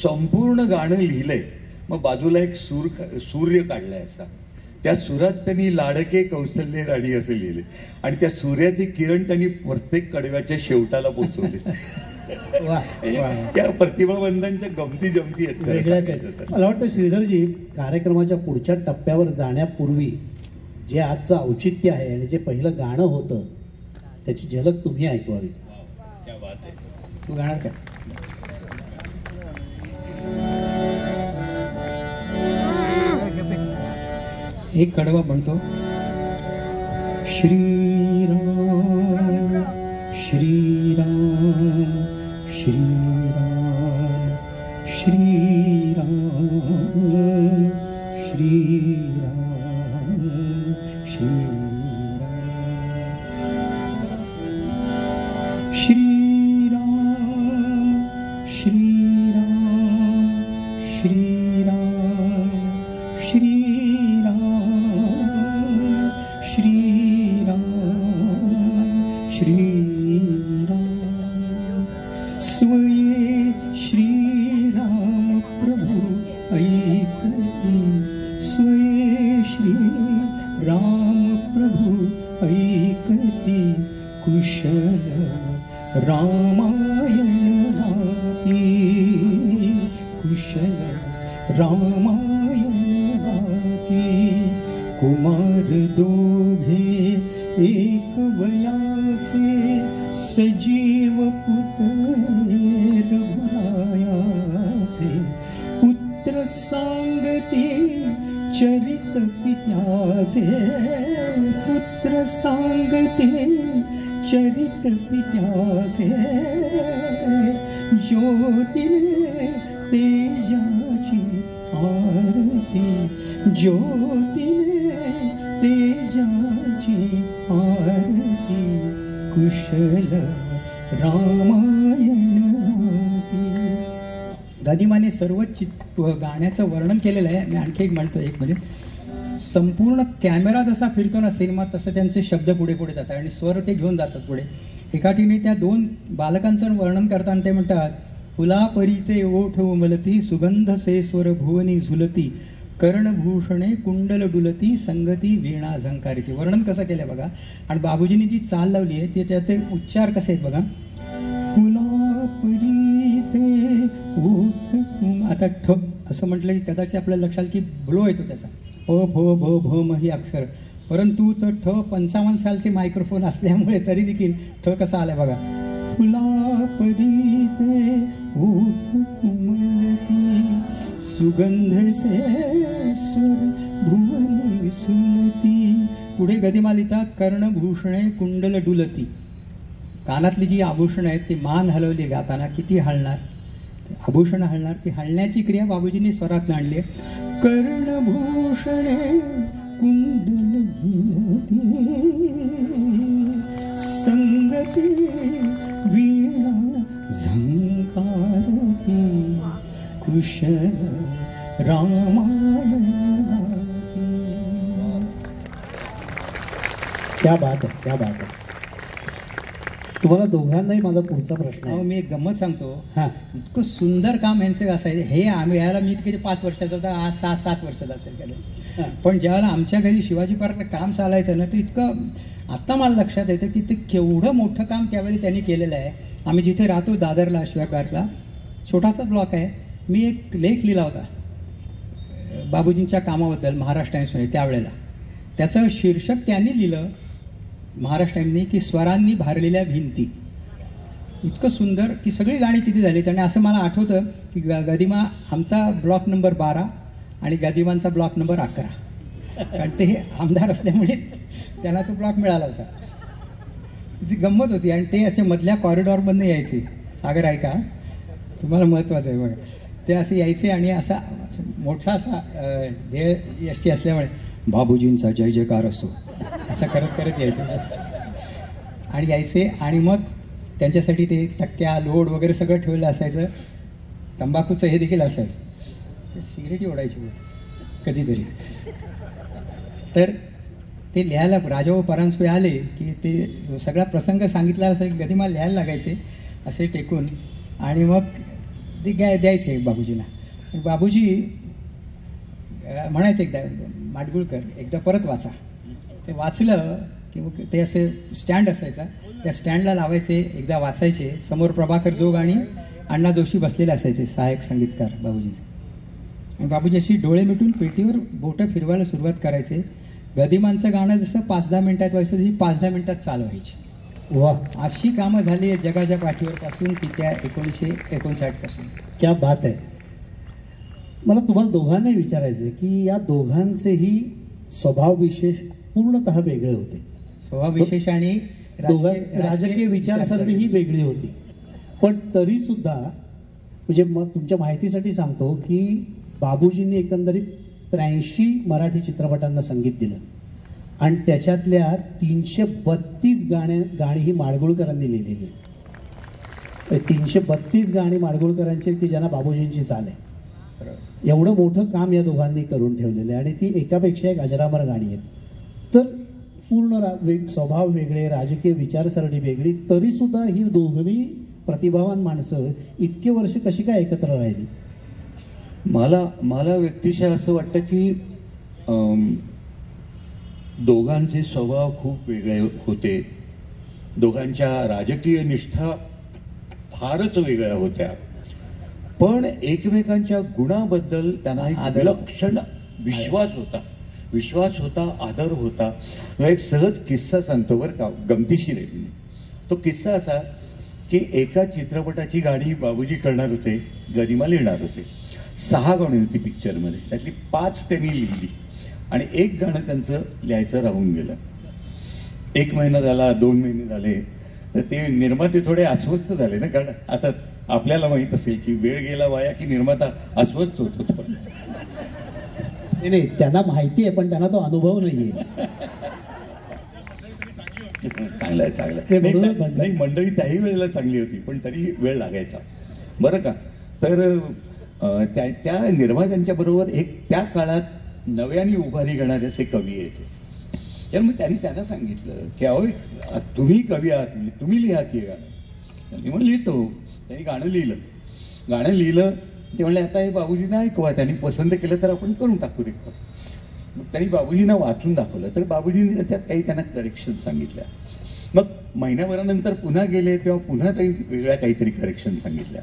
संपूर्ण गाणं लिहिलंय, मग बाजूला एक सूर्य काढलाय असा, त्या सुरात त्यांनी लाडके कौशल्य राणी असं लिहिले आणि त्या सूर्याचे किरण त्यांनी प्रत्येक कडव्याच्या शेवटाला पोचवले. त्या प्रतिभावंतांच्या गमती जमती आहेत. मला वाटतं श्रीधरजी कार्यक्रमाच्या पुढच्या टप्प्यावर जाण्यापूर्वी जे आजचं औचित्य आहे आणि जे पहिलं गाणं होतं त्याची झलक तुम्ही ऐकवावी. क्या बात आहे. तू गाणार का? एक कडवा म्हणतो, श्रीराम श्रीराम श्रीराम श्रीराम श्रीराम श्री रामायण गाती कुशल रामायण गाती कुमार दोघे एक वयाचे सजीव पुतळे रघुरायाचे पुत्र सांगते चरित पित्याचे पुत्र सांगते चरित पित्याचे ज्योतीने तेजाची आरती ज्योतीने तेजाची आरती कुशल रामायण गाती. गदिमाने सर्व गाण्याचं वर्णन केलेलं आहे. मी आणखी एक म्हणतो, एक मिनिट. संपूर्ण कॅमेरा जसा फिरतो ना सिनेमात, तसं त्यांचे शब्द पुढे पुढे जातात आणि स्वर ते घेऊन जातात पुढे. एका ठिकाणी त्या दोन बालकांचं वर्णन करताना ते म्हणतात, फुला परीते ओठ उमलती सुगंध से स्वर भुवनी झुलती कर्णभूषणे कुंडल डुलती संगती वीणा झंकारिती. वर्णन कसं केलं बघा. आणि बाबूजींनी जी चाल लावली आहे त्याच्यात ते उच्चार कसे आहेत बघा. फुला परीते ओठ आता ठ असं म्हटलं की कदाचित आपल्याला लक्षात की ब्लो येतो त्याचा, प भ भ भ म ही अक्षर. परंतु तो ठ 55 सालचे मायक्रोफोन असल्यामुळे तरी देखील ठ कसा आलाय बघा. फुला परीते ओठ उमलती सुगंध से स्वर भुवनी सुलती. पुढे गदिमा लिहितात, कर्णभूषणे कुंडल डुलती. कानातली जी आभूषणं आहेत ती मान हलवली गाताना किती हलणार, आभूषणं हलणार. ती हलण्याची क्रिया बाबूजींनी स्वरात आणली आहे. कर्णभूषणे कुंडल डुलती संगती वीणा झंकारती कुशल रामायण गाती. क्या बात आहे, क्या बात आहे. तुम्हाला दोघांनाही माझा पुढचा प्रश्न आहे. मी एक गंमत सांगतो. हां, इतकं सुंदर काम यांचं असायचं. हे आम्ही याला मी किती 5 वर्षाचा होता, आज 6-7 वर्षाचा असेल त्याला. पण ज्यावेळेला आमच्या घरी शिवाजी पार्कला काम चालायचं ना, तर इतकं आत्ता मला लक्षात येतं की ते केवढं मोठं काम त्यावेळी त्यांनी केलेलं आहे. आम्ही जिथे राहतो दादरला शिवाजी पार्कला छोटासा ब्लॉक आहे. मी एक लेख लिहिला होता बाबूजींच्या कामाबद्दल महाराष्ट्र टाइम्समध्ये त्यावेळेला. त्याचं शीर्षक त्यांनी लिहिलं महाराष्ट्र टाइम्सनी की स्वरांनी भारलेल्या भिंती. इतकं सुंदर की सगळी गाणी तिथे झाली. आणि असं मला आठवतं की गदिमा आमचा ब्लॉक नंबर 12 आणि गदिमांचा ब्लॉक नंबर 11, कारण ते आमदार असल्यामुळे त्यांना तो ब्लॉक मिळाला होता. ती गंमत होती. आणि ते असे मधल्या कॉरिडॉरमधनं यायचे. सागर ऐका, तुम्हाला महत्त्वाचं आहे बघा. ते असे यायचे आणि असा मोठा असा ध्येय यष्टी असल्यामुळे बाबूजींचा जय जयकार असो असं करत करत यायचे आणि यायचे. आणि मग त्यांच्यासाठी ते टक्क्या लोड वगैरे सगळं ठेवलेलं असायचं. तंबाखूचं हे देखील असायचं. ते सिगरेटही ओढायचे कधीतरी. तर ते लिहायला राजाभाऊ परांजपे आले की ते सगळा प्रसंग सांगितला असं गदिमा लिहायला लागायचे असे टेकून. आणि मग ते द्यायचे बाबूजींना. बाबूजी म्हणायचं एकदा, माडगुळकर एकदा परत वाचा. ते वाचलं की मग ते असे स्टँड असायचा, त्या स्टँडला लावायचे, एकदा वाचायचे. समोर प्रभाकर जोग आणि अण्णा जोशी बसलेले असायचे सहाय्यक संगीतकार बाबूजीचे. आणि बाबूजी अशी डोळे मिटून पेटीवर बोटं फिरवायला सुरुवात करायचे. गदिमांचं गाणं जसं 5-10 मिनिटात व्हायचं तशी 5-10 मिनिटात चालवायची. वा, अशी कामं झाली आहे जगाच्या पाठीवर पासून की त्या 1959 पासून. क्या बात आहे. मला तुम्हाला दोघांनाही विचारायचं आहे की या दोघांचेही स्वभाव विशेष पूर्णतः वेगळे होते. स्वभाव विशेष आणि राजकीय विचारसरणी ही वेगळी होती. पण तरी सुद्धा म्हणजे मग तुमच्या माहितीसाठी सांगतो की बाबूजींनी एकंदरीत 83 मराठी चित्रपटांना संगीत दिलं आणि त्याच्यातल्या 332 गाणी ही माडगुळकरांनी लिहिलेली आहेत. 332 गाणी माडगुळकरांची ती ज्यांना बाबूजींची चाल आहे. एवढं मोठं काम या दोघांनी करून ठेवलेलं आहे आणि ती एकापेक्षा एक अजरामर गाणी आहेत. तर पूर्ण स्वभाव वेगळे, राजकीय विचारसरणी वेगळी, तरी सुद्धा ही दोघंही प्रतिभावान माणसं इतके वर्ष कशी काय एकत्र राहिली. मला व्यक्तिशः असं वाटतं की दोघांचे स्वभाव खूप वेगळे होते. दोघांच्या राजकीय निष्ठा फारच वेगळ्या होत्या, पण एकमेकांच्या गुणाबद्दल त्यांना एक विलक्षण विश्वास होता, आदर होता. एक सहज किस्सा सांगतो बरं का, गमतीशीर आहे. तो किस्सा असा की एका चित्रपटाची गाणी बाबूजी करणार होते, गरिमा लिहिणार होते. 6 गाणी होती पिक्चरमध्ये, त्यातली 5 त्यांनी लिहिली आणि एक गाणं त्यांचं लिहायचं राहून गेलं. 1 महिना झाला, 2 महिने झाले, तर ते निर्माते थोडे अस्वस्थ झाले ना, कारण आता आपल्याला माहित असेल की वेळ गेला वाया की निर्माता अस्वस्थ होतो. नाही, त्यांना माहिती आहे, पण त्यांना तो अनुभव नाहीये. चांगलं आहे. नाही, मंडळी त्याही वेळेला चांगली होती, पण तरी वेळ लागायचा बरं का. तर त्या निर्मात्यांच्या बरोबर एक त्या काळात नव्याने उभारी घेणारे असे कवी यायचे. तर मग त्यांना सांगितलं की अहो, तुम्ही कवी आहात, म्हणजे तुम्ही लिहा की गाणं. त्यांनी मग लिहितो. त्यांनी गाणं लिहिलं. ते म्हणले आता हे बाबूजींना ऐकवा, त्यांनी पसंत केलं तर आपण करून टाकू रेकॉर्ड. मग त्यांनी बाबूजींना वाचून दाखवलं, तर बाबूजींनी त्याच्यात काही त्यांना करेक्शन सांगितल्या. मग महिन्याभरानंतर पुन्हा गेले तेव्हा पुन्हा त्यांनी वेगळ्या काहीतरी करेक्शन सांगितल्या.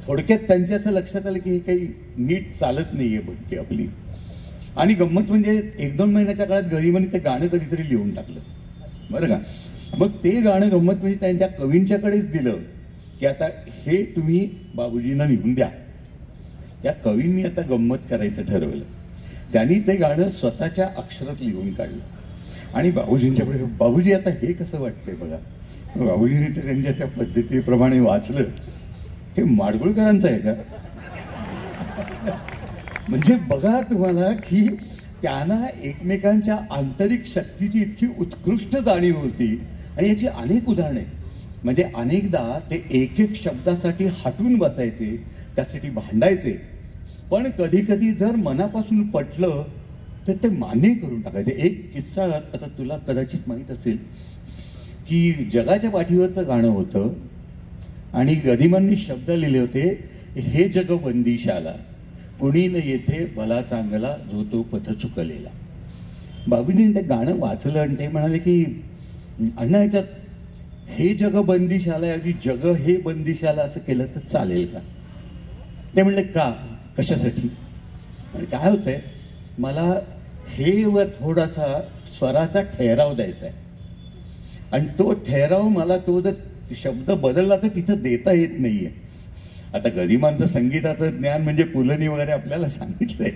थोडक्यात त्यांच्या असं लक्षात आलं की हे काही नीट चालत नाहीये भक्ती आपली. आणि गंमत म्हणजे 1-2 महिन्याच्या काळात गरिमाने ते गाणं कधीतरी लिहून टाकलं बरं का. मग ते गाणं गंमत म्हणजे त्यांच्या कवींच्याकडेच दिलं की आता हे तुम्ही बाबूजींना लिहून द्या. त्या कवींनी आता गंमत करायचं ठरवलं. त्यांनी ते गाणं स्वतःच्या अक्षरात लिहून काढलं आणि बाबूजींच्याकडे, बाबूजी आता हे कसं वाटतंय बघा. बाबूजींनी ते त्यांच्या त्या पद्धतीप्रमाणे वाचलं. हे माडगुळकरांचं आहे का? म्हणजे बघा तुम्हाला की त्यांना एकमेकांच्या आंतरिक शक्तीची इतकी उत्कृष्ट जाणीव होती. आणि याची अनेक उदाहरणे, म्हणजे अनेकदा ते एक शब्दासाठी हटून बसायचे, त्यासाठी भांडायचे, पण कधी कधी जर मनापासून पटलं तर ते मान्य करून टाकायचे. एक किस्सा आता तुला कदाचित माहीत असेल की जगाच्या पाठीवरचं गाणं होतं आणि गरिमांनी शब्द लिहिले होते, हे जग बंदिशाला कुणी न येथे भला चांगला जो तो पथ चुकलेला. बाबूंनी ते गाणं वाचलं आणि ते म्हणाले की अण्णा, याच्यात हे जग बंदिशाला ऐवजी जग हे बंदिशाला असं केलं तर चालेल का? ते म्हणले का, कशासाठी? आणि काय होतंय, मला हे वर थोडासा स्वराचा ठहराव द्यायचा आहे आणि तो ठहराव मला, तो जर शब्द बदलला तर तिथं देता येत नाहीये. आता गरिमांचं संगीताचं ज्ञान म्हणजे पुलनी वगैरे आपल्याला सांगितलंय,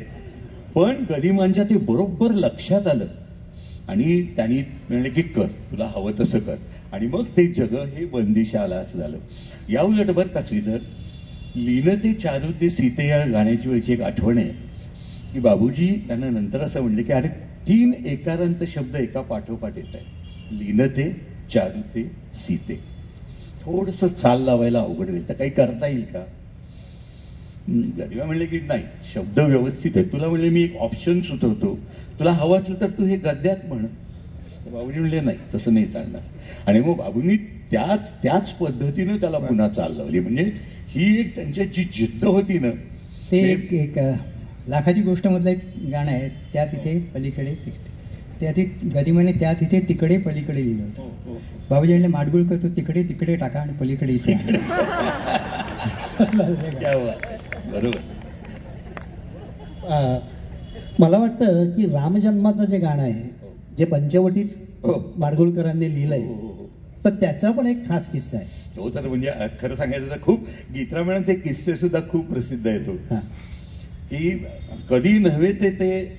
पण गरिमांच्या ते बरोबर लक्षात आलं आणि त्यांनी म्हणले की कर, तुला हवं तसं कर. आणि मग ते जग हे बंदिशाला असं झालं. या उलट बरं का श्रीधर, लीन ते चारू ते सीते या गाण्याची वेळची एक आठवण आहे की बाबूजी त्यांना नंतर असं म्हणले की अरे 3 एकारांत शब्द एका पाठोपाठ येत आहे, लीन ते चारू ते सीते. थोडंसं चाल लावायला अवघड होईल, तर काही करता येईल का? गरिमा म्हणले की नाही, शब्द व्यवस्थित आहे. तुला म्हणले मी एक ऑप्शन सुचवतो, तुला हवं असलं तर तू हे गद्यात म्हण. तर बाबूजी म्हणले नाही, तसं नाही चालणार. आणि मग बाबूंनी त्याच पद्धतीनं त्याला पुन्हा चाल लावली. म्हणजे ही एक त्यांच्याची जिद्द होती ना. ते एक लाखाची गोष्ट मधलं एक गाणं आहे, त्या तिथे पलीकडे तिकडे, त्या गरिमाने त्या तिथे तिकडे पलीकडे लिहिलं होतं. बाबूजी म्हणले माडगुळकर तो तिकडे तिकडे टाका आणि पलीकडे इथे. बरोबर. मला वाटतं की रामजन्माचं जे गाणं आहे, जे पंचवटीत माडगुळकरांनी लिहिलंय, तर त्याचा पण एक खास किस्सा आहे. हो, तर म्हणजे खरं सांगायचं तर खूप गीतरामायणाचे किस्से सुद्धा खूप प्रसिद्ध आहेत. की कधी नव्हे ते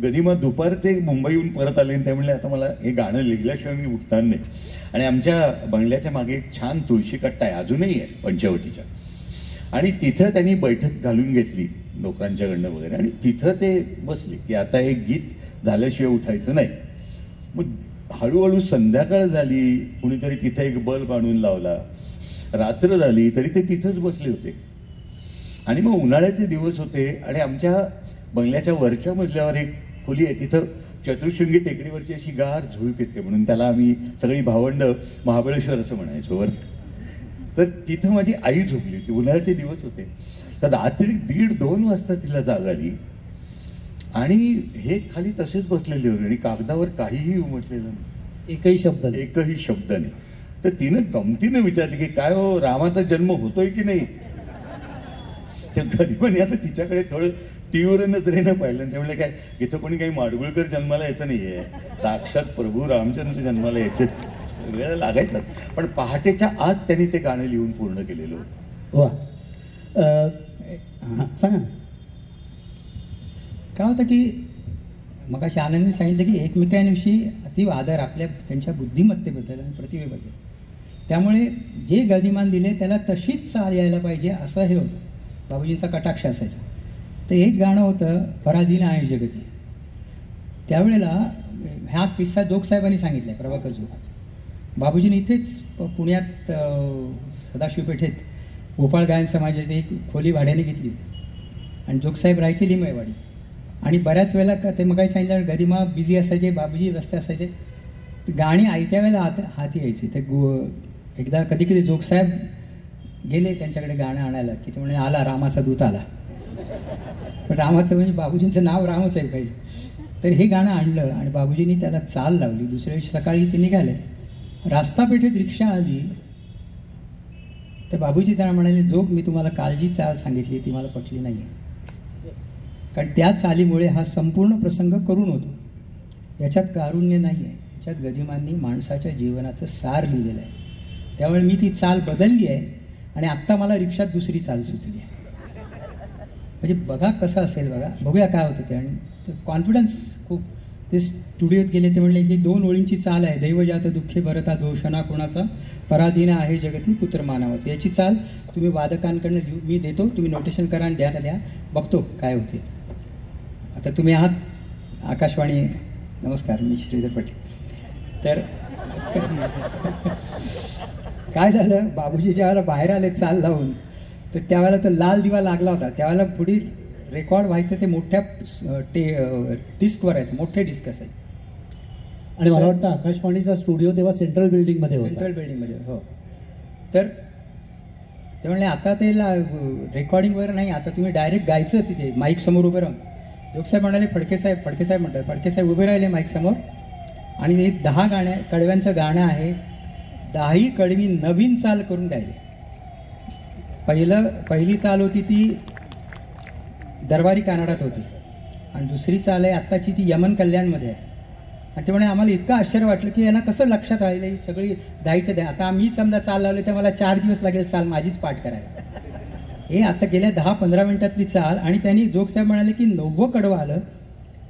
गरिमा दुपारचे मुंबईहून परत आले आणि ते म्हणले आता मला हे गाणं लिहिल्याशिवाय मी उठणार नाही. आणि आमच्या बंगल्याच्या मागे एक छान तुळशी कट्टा आहे, अजूनही आहे पंचवटीच्या, आणि तिथं त्यांनी बैठक घालून घेतली नोकरांच्याकडनं वगैरे, आणि तिथं ते बसले की आता हे गीत झाल्याशिवाय उठायचं नाही. मग हळूहळू संध्याकाळ झाली, कुणीतरी तिथे एक बल्ब आणून लावला, रात्र झाली तरी ते तिथंच बसले होते. आणि मग उन्हाळ्याचे दिवस होते आणि आमच्या बंगल्याच्या वरच्या मजल्यावर एक खोली आहे, तिथं चतुर्शृंगी टेकडीवरची अशी गार झुळूक येते, म्हणून त्याला आम्ही सगळी भावंड महाबळेश्वर असं म्हणायचो वर. तर तिथं माझी आई झोपली होती, उन्हाळ्याचे दिवस होते. तर रात्री 1:30-2 वाजता तिला जाग आली आणि हे खाली तसेच बसलेले होते आणि कागदावर काहीही उमटलेलं नाही, एकही शब्द नाही. तर तिनं गमतीनं विचारली की काय हो, रामाचा जन्म होतोय की नाही. गदिमान याचं तिच्याकडे थोडं तीव्र नजरेनं पाहिलं. ते म्हणले काय इथं कोणी काही माडगुळकर जन्माला यायचं नाहीये, साक्षात प्रभू रामचंद्र जन्माला यायचे, वेळ लागायचा. पण पहाटेच्या आत त्यांनी ते गाणं लिहून पूर्ण केलेलं होतं. वा. सांगा ना. काय होतं की मग अशा आनंदने सांगितलं की एकमेकांविषयी अतीव आदर आपल्या त्यांच्या बुद्धिमत्तेबद्दल आणि प्रतिभेबद्दल. त्यामुळे जे गदिमान दिले त्याला तशीच चाल यायला पाहिजे असं हे होतं. बाबूजींचा कटाक्ष असायचा. तर एक गाणं होतं पराधीन आहे जगती. त्यावेळेला ह्या किस्सा जोगसाहेबांनी सांगितला आहे, प्रभाकर जोगाचा. बाबूजींनी इथेच पुण्यात सदाशिव पेठेत गोपाळ गायन समाजाची एक खोली भाड्याने घेतली होती आणि जोगसाहेब राहायचे लिमयवाडी. आणि बऱ्याच वेळेला ते मग काही सांगितलं गदिमा बिझी असायचे, बाबूजी रस्ते असायचे, गाणी आयत्या वेळेला हाती यायची. ते एकदा कधी कधी जोगसाहेब गेले त्यांच्याकडे गाणं आणायला की ते म्हणे आला रामाचा दूत आला. पण रामाचं म्हणजे बाबूजींचं नाव रामच आहे पहिले. तर हे गाणं आणलं आणि बाबूजींनी त्याला चाल लावली. दुसऱ्या दिवशी सकाळी ते निघाले. रास्तापेठेत रिक्षा आली तर बाबूजी त्यांना म्हणाले जोग मी तुम्हाला काल जी चाल सांगितली ती मला पटली नाही आहे, कारण त्या चालीमुळे हा संपूर्ण प्रसंग करुण होतो. याच्यात कारुण्य नाही आहे, याच्यात गदिमांनी माणसाच्या जीवनाचं सार लिहिलेलं आहे. त्यामुळे मी ती चाल बदलली आहे आणि आत्ता मला रिक्षात दुसरी चाल सुचली आहे. म्हणजे बघा कसं असेल, बघूया काय होतं ते. आणि कॉन्फिडन्स खूप. ते स्टुडिओत गेले ते म्हणले ही 2 ओळींची चाल आहे. दैवजात दुःखे भरता दोषणा कोणाचा, पराधीन आहे जगती पुत्र मानावाचा. याची चाल तुम्ही वादकांकडनं लिहू मी देतो, तुम्ही नोटेशन करा आणि द्या बघतो काय होते. आता तुम्ही आहात आकाशवाणी. नमस्कार, मी श्रीधर पाटील. तर काय झालं, बाबूजी ज्यावेळेला बाहेर आले चाल लावून तर त्यावेळेला तो लाल दिवा लागला होता. त्यावेळेला पुढे रेकॉर्ड व्हायचं ते मोठ्या डिस्कवर व्हायचं, मोठे डिस्क असायचे. आणि मला वाटतं आकाशवाणीचा स्टुडिओ तेव्हा सेंट्रल बिल्डिंगमध्ये होता. सेंट्रल बिल्डिंगमध्ये हो. तर ते म्हणले आता ते रेकॉर्डिंग वगैरे नाही, आता तुम्ही डायरेक्ट गायचं तिथे माईक समोर उभं राहून. जोगसाहेब म्हणाले फडकेसाहेब म्हणतात. फडकेसाहेब उभे राहिले माईक समोर आणि हे 10 कडव्यांचं गाणं आहे. 10ही कडवी नवीन चाल करून द्यायले. पहिली चाल होती ती दरबारी कानडात होती आणि दुसरी चाल आहे आत्ताची ती यमन कल्याणमध्ये आहे. आणि ते म्हणे आम्हाला इतकं आश्चर्य वाटलं की यांना कसं लक्षात राहिलं ही सगळी 10चं द्या. आता मी समजा चाल लावली तर मला 4 दिवस लागेल चाल माझीच पाठ करायला. हे आता गेल्या 10-15 मिनिटातली चाल. आणि त्यांनी जोगसाहेब म्हणाले की 9वं कडवं आलं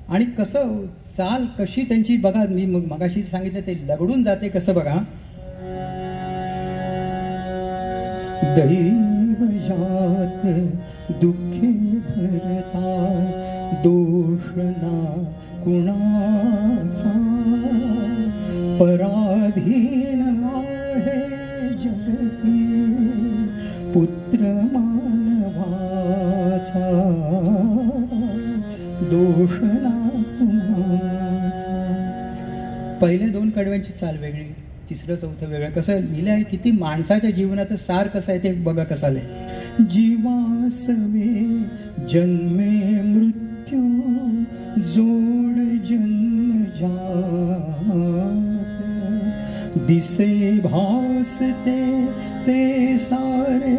आणि कसं चाल कशी त्यांची बघा. मी मगाशी सांगितलं ते लगडून जाते कसं बघा. दैवजात दुःखे भरता दोषना कुणाचा, पराधीन आहे जगती पुत्र मानवाचा, दोषना कुणाचा. पहिल्या 2 कडव्यांची चाल वेगळी, 3रं-4थं वेगळं. कसं लिहिलं आहे, किती माणसाच्या जीवनाचं सार कसं आहे ते बघा कसं आलंय. जीवासवे जन्मे मृत्यू जोड जन्म जात, दिसे भासते ते सारे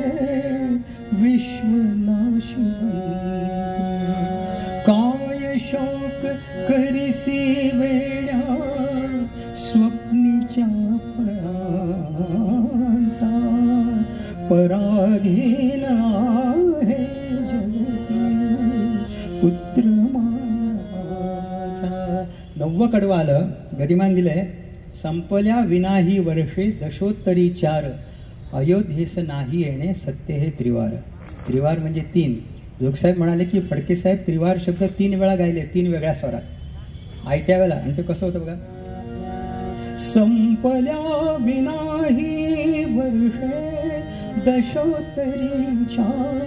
विश्वनाश, काय शोक करिसी वेड्या स्वप्नीच्या फळांचा, पराधीन आहे जगती पुत्र मानवाचा. 9वं कडवं आलं. गदिमान दिलंय संपल्या विनाही वर्षे दशोत्तरी 4, अयोध्येस नाही येणे सत्य हे त्रिवार. त्रिवार म्हणजे 3. जोगसाहेब म्हणाले की फडकेसाहेब त्रिवार शब्द 3 वेळा गायले, 3 वेगळ्या स्वरात आयत्या वेळेला. आणि ते कसं होतं बघा. संपल्या विनाही वर्षे दशोत्तरी 4,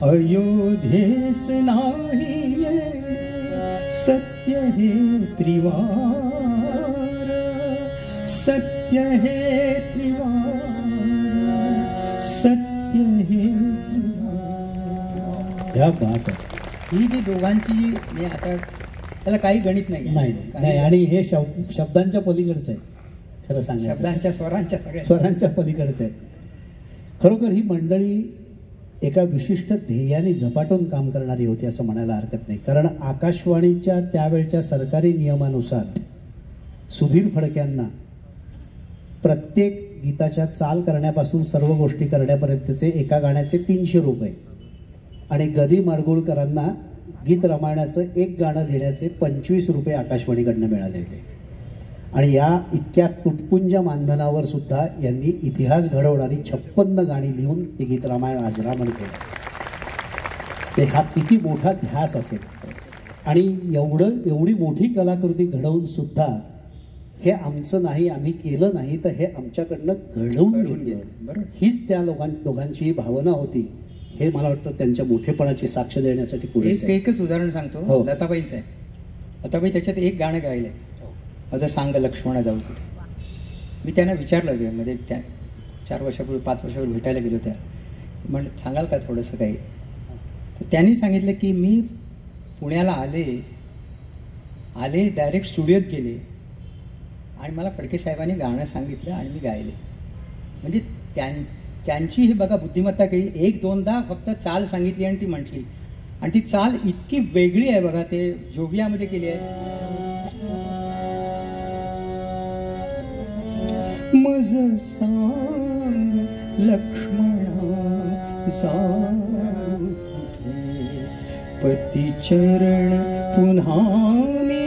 अयोध्येस नाही येणे सत्य हे त्रिवार, सत्य हे त्रिवार, सत्य हे त्रिवार. या बात आहे. ही जी दोघांची मी आता त्याला काही गणित नाही. आणि हे शब्दांच्या पलीकडचं आहे खरं सांगायचं. शब्दांच्या स्वरांच्या सगळ्या स्वरांच्या पलीकडचं आहे. खरोखर ही मंडळी एका विशिष्ट ध्येयाने झपाटून काम करणारी होती असं म्हणायला हरकत नाही. कारण आकाशवाणीच्या त्यावेळच्या सरकारी नियमानुसार सुधीर फडक्यांना प्रत्येक गीताच्या चाल करण्यापासून सर्व गोष्टी करण्यापर्यंतचे एका गाण्याचे 300 रुपये आणि गदी माडगुळकरांना गीत रामायणाचं एक गाणं लिहिण्याचे 25 रुपये आकाशवाणीकडनं मिळाले होते. आणि या इतक्या तुटपुंज मानधनावर सुद्धा यांनी इतिहास घडवणारी 56 गाणी लिहून ते गीत रामायण अजरामर केलं. ते हा किती मोठा ध्यास असेल. आणि एवढी मोठी कलाकृती घडवून सुद्धा हे आमचं नाही, आम्ही केलं नाही, तर हे आमच्याकडनं घडवून घेतलं. हीच त्या दोघांची भावना होती. हे मला वाटतं त्यांच्या मोठेपणाची साक्ष देण्यासाठी पुरेसं आहे. एकच उदाहरण सांगतो. हो. लताबाईंचं आहे. लताबाई त्याच्यात एक गाणं गायलंय, माझं सांग लक्ष्मणा जाऊ कुठे. मी त्यांना विचारलं मध्ये त्या 4 वर्षापूर्वी 5 वर्षापूर्वी भेटायला गेलो त्या, म्हणलं सांगाल का थोडंसं काही. तर त्यांनी सांगितलं की मी पुण्याला आले डायरेक्ट स्टुडिओत गेले आणि मला फडके साहेबांनी गाणं सांगितलं आणि मी गायले. म्हणजे त्यांची ही बघा बुद्धिमत्ता केली. 1-2दा फक्त चाल सांगितली आणि ती म्हटली. आणि ती चाल इतकी वेगळी आहे बघा, ते जोगियामध्ये केली आहे. मज सांग लक्ष्मणा जाऊ कुठे, पती चरण पुन्हा मी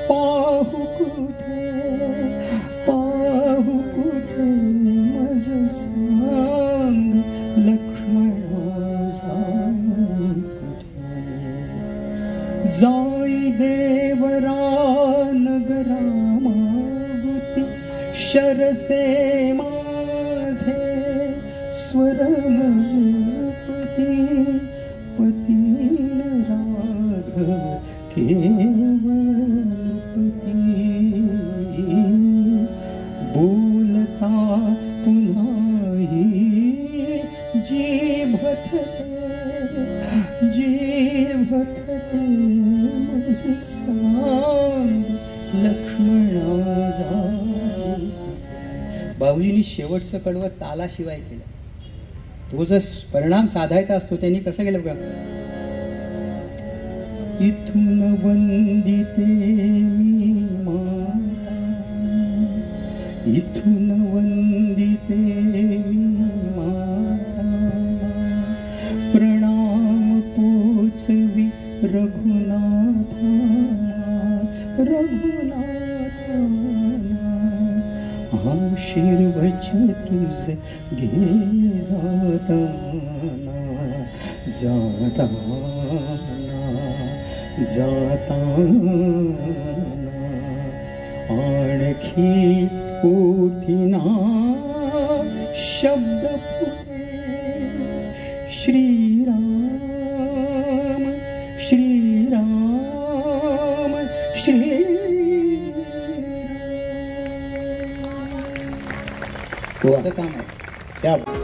पाहू कुठे, मज सांग लक्ष्मणा जाऊ कुठे. जाई देवरा नगरामागुती शरसे माझे स्वर मजपती, पतीन राघव केवलपती. बोलता पुन्हाही जीभ थके, मज सांग लक्ष्मणा जाऊ. बाबूजींनी शेवटचं कडवं तालाशिवाय केलं. तो जर परिणाम साधायचा असतो त्यांनी कसं केलं बघा. इथून वंदिते मी माता, इथून वंदिते मी माता, प्रणाम पोचवी रघुनाथा, आशीर्वच तुझ घे जाताना, आणखी उठिना शब्द फुटे. श्रीराम श्रीराम श्री. काम आहे.